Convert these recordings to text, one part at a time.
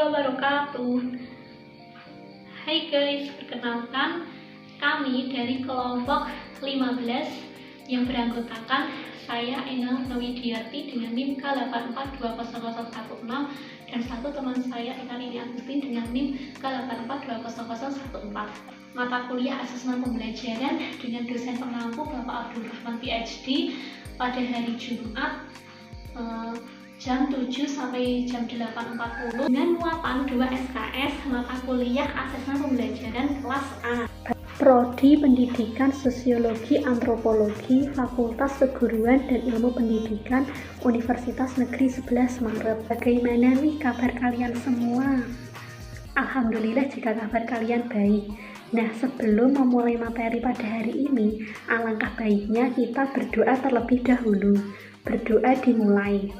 wabarakatuh. Hai guys, perkenalkan kami dari kelompok 15 yang beranggotakan saya Ena Nawidiarti dengan NIM K8420016 dan satu teman saya Ekarini Agustin dengan NIM K8420014. Mata kuliah asesmen pembelajaran dengan dosen pengampu Bapak Abdul Rahman PhD pada hari Jumat jam 7 sampai jam 8.40 dengan muatan 2 SKS mata kuliah asesmen pembelajaran kelas A. Prodi Pendidikan Sosiologi Antropologi Fakultas Keguruan dan Ilmu Pendidikan Universitas Negeri 11 Maret. Bagaimana nih kabar kalian semua? Alhamdulillah jika kabar kalian baik. Nah, sebelum memulai materi pada hari ini, alangkah baiknya kita berdoa terlebih dahulu. Berdoa dimulai.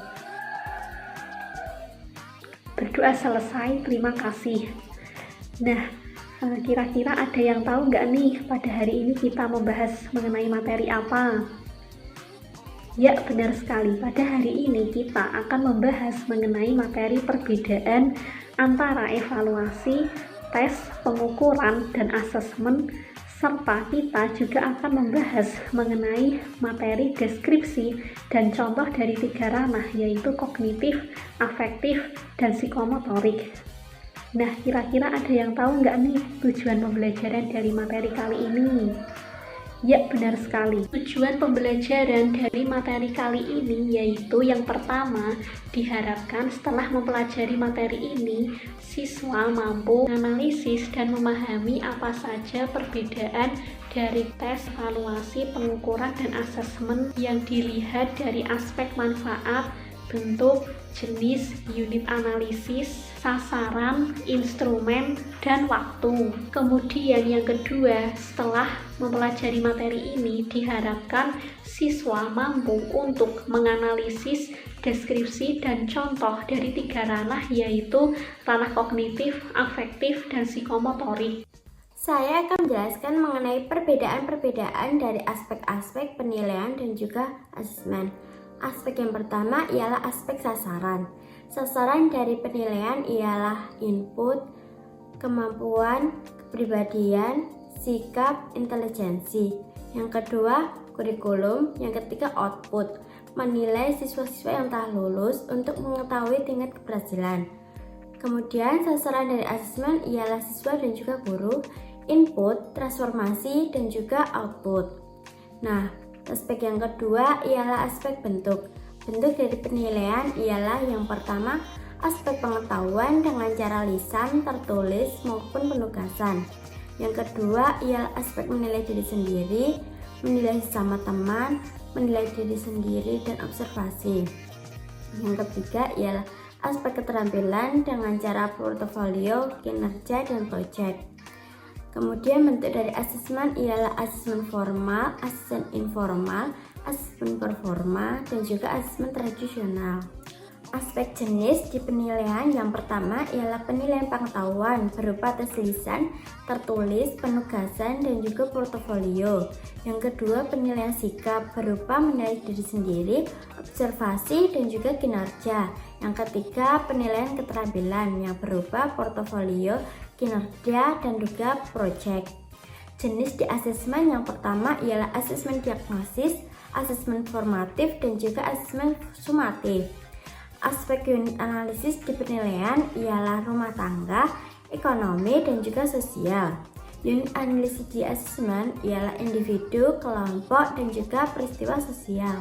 Berdoa selesai, terima kasih. Nah, kira-kira ada yang tahu nggak nih pada hari ini kita membahas mengenai materi apa? Ya, benar sekali. Pada hari ini kita akan membahas mengenai materi perbedaan antara evaluasi, tes, pengukuran, dan asesmen, serta kita juga akan membahas mengenai materi deskripsi dan contoh dari 3 ranah, yaitu kognitif, afektif, dan psikomotorik. Nah, kira-kira ada yang tahu nggak nih tujuan pembelajaran dari materi kali ini? Ya, benar sekali. Tujuan pembelajaran dari materi kali ini yaitu yang pertama, diharapkan setelah mempelajari materi ini, siswa mampu menganalisis dan memahami apa saja perbedaan dari tes, evaluasi, pengukuran, dan asesmen yang dilihat dari aspek manfaat, bentuk, jenis, unit analisis, sasaran, instrumen, dan waktu. Kemudian yang kedua, setelah mempelajari materi ini, diharapkan siswa mampu untuk menganalisis, deskripsi, dan contoh dari 3 ranah, yaitu ranah kognitif, afektif, dan psikomotorik. Saya akan menjelaskan mengenai perbedaan-perbedaan dari aspek-aspek penilaian dan juga asesmen. Aspek yang pertama ialah aspek sasaran. Sasaran dari penilaian ialah input, kemampuan, kepribadian, sikap, intelijensi. Yang kedua, kurikulum. Yang ketiga, output. Menilai siswa-siswa yang telah lulus untuk mengetahui tingkat keberhasilan. Kemudian, sasaran dari asesmen ialah siswa dan juga guru, input, transformasi, dan juga output. Nah, aspek yang kedua ialah aspek bentuk. Bentuk dari penilaian ialah yang pertama, aspek pengetahuan dengan cara lisan, tertulis, maupun penugasan. Yang kedua ialah aspek menilai diri sendiri, menilai sesama teman, menilai diri sendiri, dan observasi. Yang ketiga ialah aspek keterampilan dengan cara portofolio, kinerja, dan proyek. Kemudian bentuk dari asesmen ialah asesmen formal, asesmen informal, asesmen performa, dan juga asesmen tradisional. Aspek jenis di penilaian yang pertama ialah penilaian pengetahuan berupa tes lisan, tertulis, penugasan, dan juga portofolio. Yang kedua, penilaian sikap berupa menilai diri sendiri, observasi, dan juga kinerja. Yang ketiga, penilaian keterampilan yang berupa portofolio, kinerja, dan juga proyek. Jenis di asesmen yang pertama ialah asesmen diagnosis, asesmen formatif, dan juga asesmen sumatif. Aspek unit analisis di penilaian ialah rumah tangga, ekonomi, dan juga sosial. Unit analisis di asesmen ialah individu, kelompok, dan juga peristiwa sosial.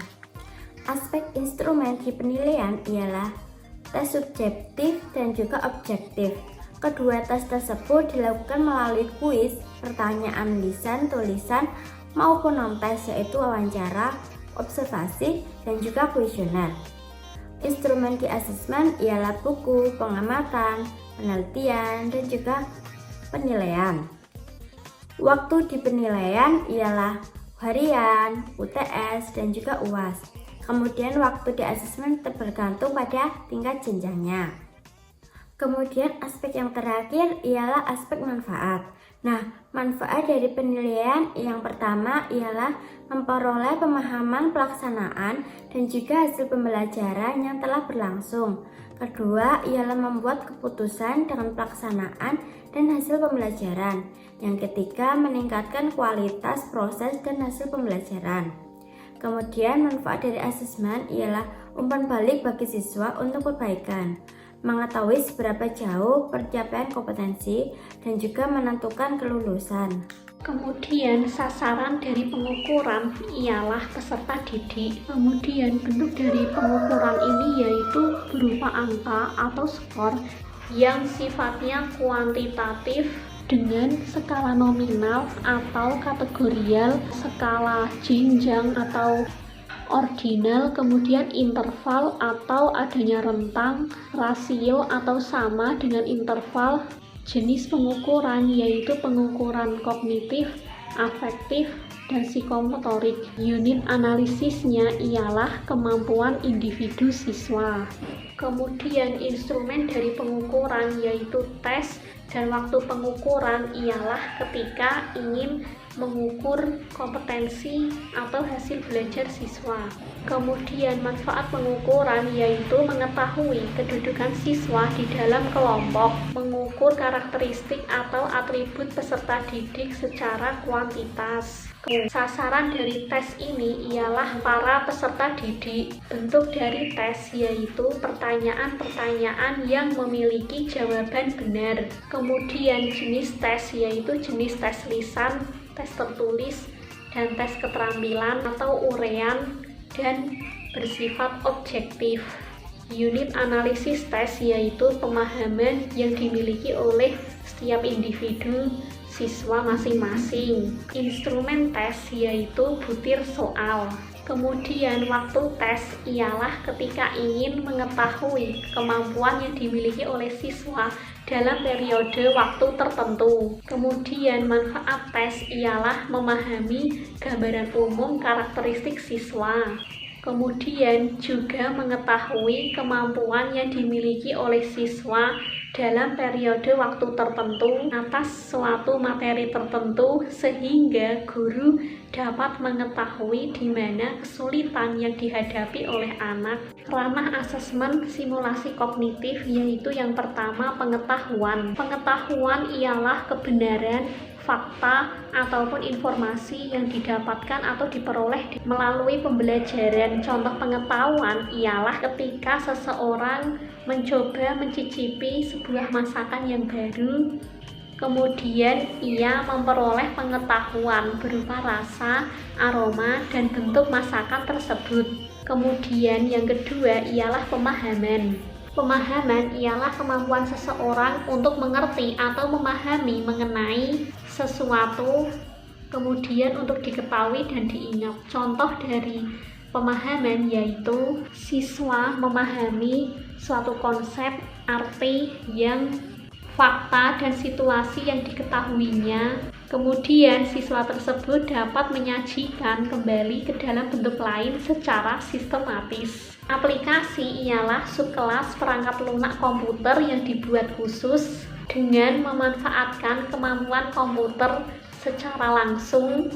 Aspek instrumen di penilaian ialah tes subjektif dan juga objektif. Kedua tes tersebut dilakukan melalui kuis, pertanyaan lisan, tulisan, maupun non-tes, yaitu wawancara, observasi, dan juga kuesioner. Instrumen di asesmen ialah buku, pengamatan, penelitian, dan juga penilaian. Waktu di penilaian ialah harian, UTS, dan juga UAS. Kemudian waktu di asesmen tergantung pada tingkat jenjangnya. Kemudian aspek yang terakhir ialah aspek manfaat. Nah, manfaat dari penilaian yang pertama ialah memperoleh pemahaman pelaksanaan dan juga hasil pembelajaran yang telah berlangsung. Kedua ialah membuat keputusan dengan pelaksanaan dan hasil pembelajaran. Yang ketiga, meningkatkan kualitas proses dan hasil pembelajaran. Kemudian manfaat dari asesmen ialah umpan balik bagi siswa untuk perbaikan, mengetahui seberapa jauh pencapaian kompetensi, dan juga menentukan kelulusan. Kemudian sasaran dari pengukuran ialah peserta didik. Kemudian bentuk dari pengukuran ini yaitu berupa angka atau skor yang sifatnya kuantitatif dengan skala nominal atau kategorial, skala jenjang atau ordinal, kemudian interval atau adanya rentang, rasio atau sama dengan interval. Jenis pengukuran yaitu pengukuran kognitif, afektif, dan psikomotorik. Unit analisisnya ialah kemampuan individu siswa. Kemudian instrumen dari pengukuran yaitu tes, dan waktu pengukuran ialah ketika ingin mengukur kompetensi atau hasil belajar siswa. Kemudian manfaat pengukuran yaitu mengetahui kedudukan siswa di dalam kelompok, mengukur karakteristik atau atribut peserta didik secara kuantitas. Sasaran dari tes ini ialah para peserta didik. Bentuk dari tes yaitu pertanyaan-pertanyaan yang memiliki jawaban benar. Kemudian jenis tes yaitu jenis tes lisan, tes tertulis, dan tes keterampilan atau uraian dan bersifat objektif. Unit analisis tes yaitu pemahaman yang dimiliki oleh setiap individu siswa masing-masing. Instrumen tes yaitu butir soal. Kemudian waktu tes ialah ketika ingin mengetahui kemampuan yang dimiliki oleh siswa dalam periode waktu tertentu. Kemudian manfaat tes ialah memahami gambaran umum karakteristik siswa. Kemudian juga mengetahui kemampuan yang dimiliki oleh siswa dalam periode waktu tertentu atas suatu materi tertentu sehingga guru dapat mengetahui di mana kesulitan yang dihadapi oleh anak. Ranah asesmen simulasi kognitif yaitu yang pertama pengetahuan. Pengetahuan ialah kebenaran, fakta, ataupun informasi yang didapatkan atau diperoleh melalui pembelajaran. Contoh pengetahuan ialah ketika seseorang mencoba mencicipi sebuah masakan yang baru, kemudian ia memperoleh pengetahuan berupa rasa, aroma, dan bentuk masakan tersebut. Kemudian yang kedua ialah pemahaman. Pemahaman ialah kemampuan seseorang untuk mengerti atau memahami mengenai sesuatu, kemudian untuk diketahui dan diingat. Contoh dari pemahaman yaitu siswa memahami suatu konsep, arti yang fakta dan situasi yang diketahuinya. Kemudian siswa tersebut dapat menyajikan kembali ke dalam bentuk lain secara sistematis. Aplikasi ialah subkelas perangkat lunak komputer yang dibuat khusus dengan memanfaatkan kemampuan komputer secara langsung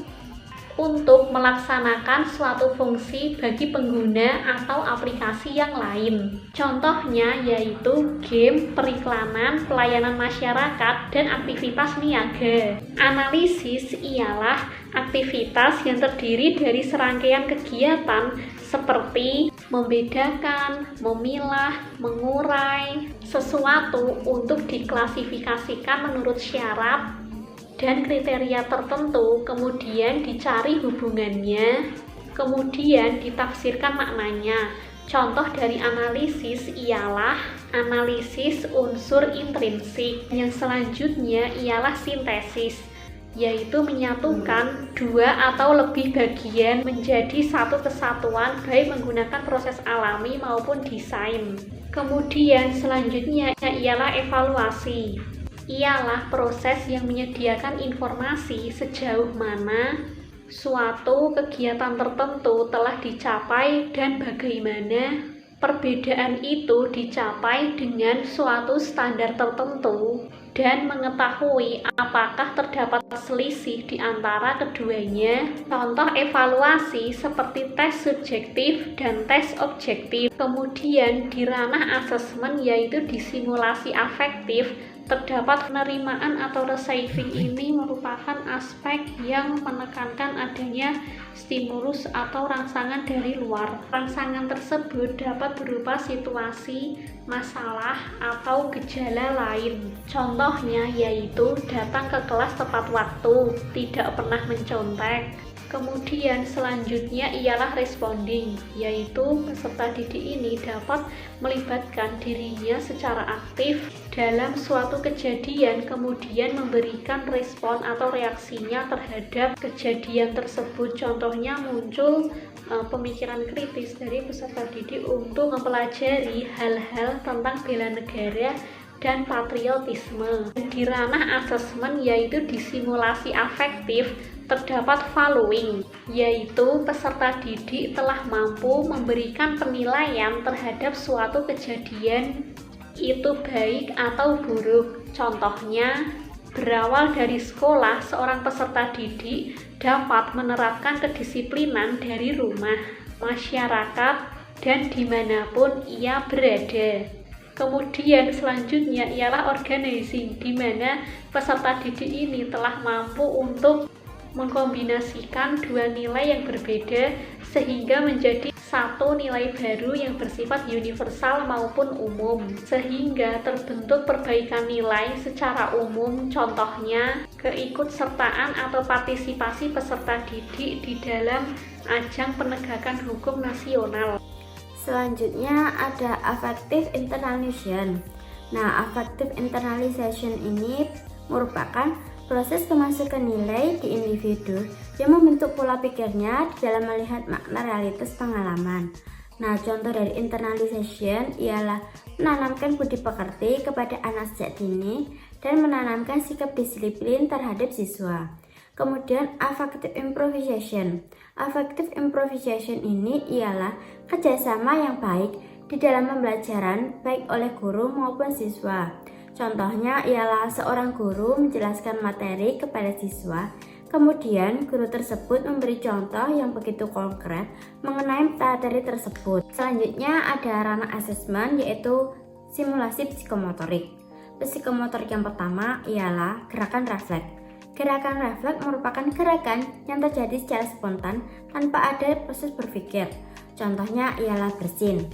untuk melaksanakan suatu fungsi bagi pengguna atau aplikasi yang lain. Contohnya yaitu game, periklanan, pelayanan masyarakat, dan aktivitas niaga. Analisis ialah aktivitas yang terdiri dari serangkaian kegiatan seperti membedakan, memilah, mengurai sesuatu untuk diklasifikasikan menurut syarat dan kriteria tertentu, kemudian dicari hubungannya, kemudian ditafsirkan maknanya. Contoh dari analisis ialah analisis unsur intrinsik. Yang selanjutnya ialah sintesis, yaitu menyatukan dua atau lebih bagian menjadi satu kesatuan baik menggunakan proses alami maupun desain. Kemudian selanjutnya ialah evaluasi. Ialah proses yang menyediakan informasi sejauh mana suatu kegiatan tertentu telah dicapai dan bagaimana perbedaan itu dicapai dengan suatu standar tertentu dan mengetahui apakah terdapat selisih di antara keduanya. Contoh evaluasi seperti tes subjektif dan tes objektif. Kemudian di ranah asesmen yaitu di simulasi afektif, terdapat penerimaan atau receiving. Ini merupakan aspek yang menekankan adanya stimulus atau rangsangan dari luar. Rangsangan tersebut dapat berupa situasi, masalah, atau gejala lain. Contohnya yaitu datang ke kelas tepat waktu, tidak pernah mencontek. Kemudian selanjutnya ialah responding, yaitu peserta didik ini dapat melibatkan dirinya secara aktif dalam suatu kejadian, kemudian memberikan respon atau reaksinya terhadap kejadian tersebut. Contohnya muncul pemikiran kritis dari peserta didik untuk mempelajari hal-hal tentang bela negara dan patriotisme. Di ranah asesmen yaitu di simulasi afektif, terdapat following, yaitu peserta didik telah mampu memberikan penilaian terhadap suatu kejadian, itu baik atau buruk. Contohnya, berawal dari sekolah, seorang peserta didik dapat menerapkan kedisiplinan dari rumah, masyarakat, dan dimanapun ia berada. Kemudian selanjutnya ialah organizing, di mana peserta didik ini telah mampu untuk mengkombinasikan dua nilai yang berbeda sehingga menjadi satu nilai baru yang bersifat universal maupun umum, sehingga terbentuk perbaikan nilai secara umum. Contohnya, keikutsertaan atau partisipasi peserta didik di dalam ajang penegakan hukum nasional. Selanjutnya ada affective internalization. Nah, affective internalization ini merupakan proses kemasukan nilai di individu yang membentuk pola pikirnya di dalam melihat makna realitas pengalaman. Nah, contoh dari internalization ialah menanamkan budi pekerti kepada anak sejak dini dan menanamkan sikap disiplin terhadap siswa. Kemudian affective improvisation. Affective improvisation ini ialah kerjasama yang baik di dalam pembelajaran baik oleh guru maupun siswa. Contohnya ialah seorang guru menjelaskan materi kepada siswa, kemudian guru tersebut memberi contoh yang begitu konkret mengenai materi tersebut. Selanjutnya ada ranah asesmen yaitu simulasi psikomotorik. Psikomotorik yang pertama ialah gerakan refleks. Gerakan refleks merupakan gerakan yang terjadi secara spontan tanpa ada proses berpikir. Contohnya ialah bersin.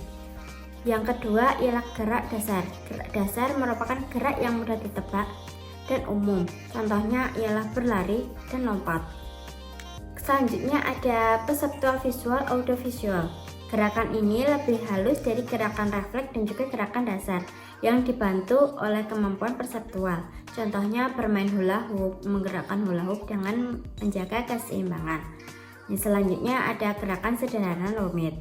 Yang kedua ialah gerak dasar. Gerak dasar merupakan gerak yang mudah ditebak dan umum. Contohnya ialah berlari dan lompat. Selanjutnya ada perseptual visual audiovisual. Gerakan ini lebih halus dari gerakan refleks dan juga gerakan dasar yang dibantu oleh kemampuan perseptual. Contohnya bermain hula hoop, menggerakkan hula hoop dengan menjaga keseimbangan. Selanjutnya ada gerakan sederhana rumit.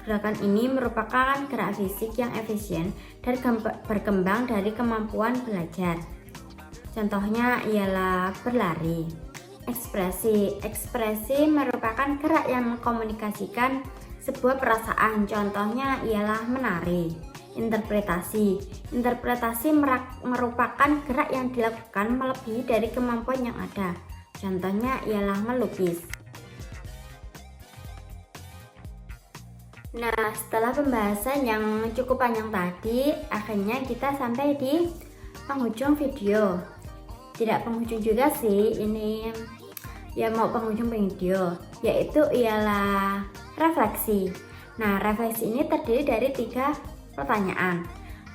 Gerakan ini merupakan gerak fisik yang efisien dan berkembang dari kemampuan belajar. Contohnya ialah berlari. Ekspresi merupakan gerak yang mengkomunikasikan sebuah perasaan. Contohnya ialah menari. Interpretasi merupakan gerak yang dilakukan melebihi dari kemampuan yang ada. Contohnya ialah melukis. Nah, setelah pembahasan yang cukup panjang tadi, akhirnya kita sampai di penghujung video. Tidak penghujung juga sih, ini ya mau penghujung video, yaitu ialah refleksi. Nah, refleksi ini terdiri dari 3 pertanyaan.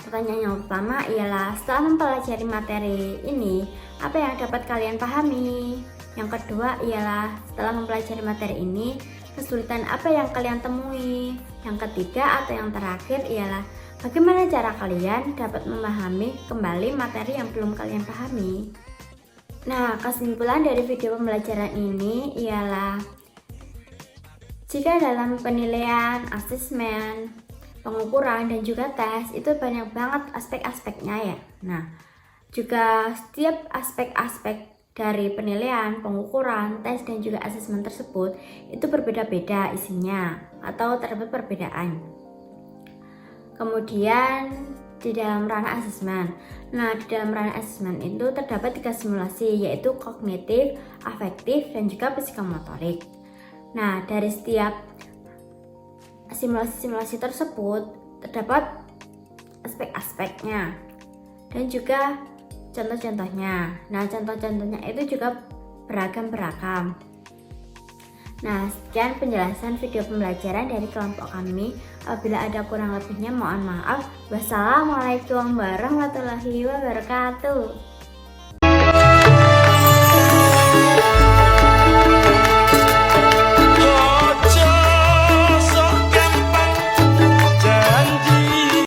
Pertanyaan yang pertama ialah, setelah mempelajari materi ini, apa yang dapat kalian pahami? Yang kedua ialah, setelah mempelajari materi ini, kesulitan apa yang kalian temui? Yang ketiga atau yang terakhir ialah, bagaimana cara kalian dapat memahami kembali materi yang belum kalian pahami? Nah, kesimpulan dari video pembelajaran ini ialah, jika dalam penilaian, asesmen, pengukuran, dan juga tes, itu banyak banget aspek-aspeknya ya. Nah, juga setiap aspek-aspek dari penilaian, pengukuran, tes, dan juga asesmen tersebut itu berbeda-beda isinya atau terdapat perbedaan. Kemudian di dalam ranah asesmen. Nah, di dalam ranah asesmen itu terdapat 3 simulasi, yaitu kognitif, afektif, dan juga psikomotorik. Nah, dari setiap simulasi-simulasi tersebut terdapat aspek-aspeknya dan juga contoh-contohnya. Nah, contoh-contohnya itu juga beragam-beragam. Nah, sekian penjelasan video pembelajaran dari kelompok kami. Apabila ada kurang lebihnya mohon maaf. Wassalamualaikum warahmatullahi wabarakatuh.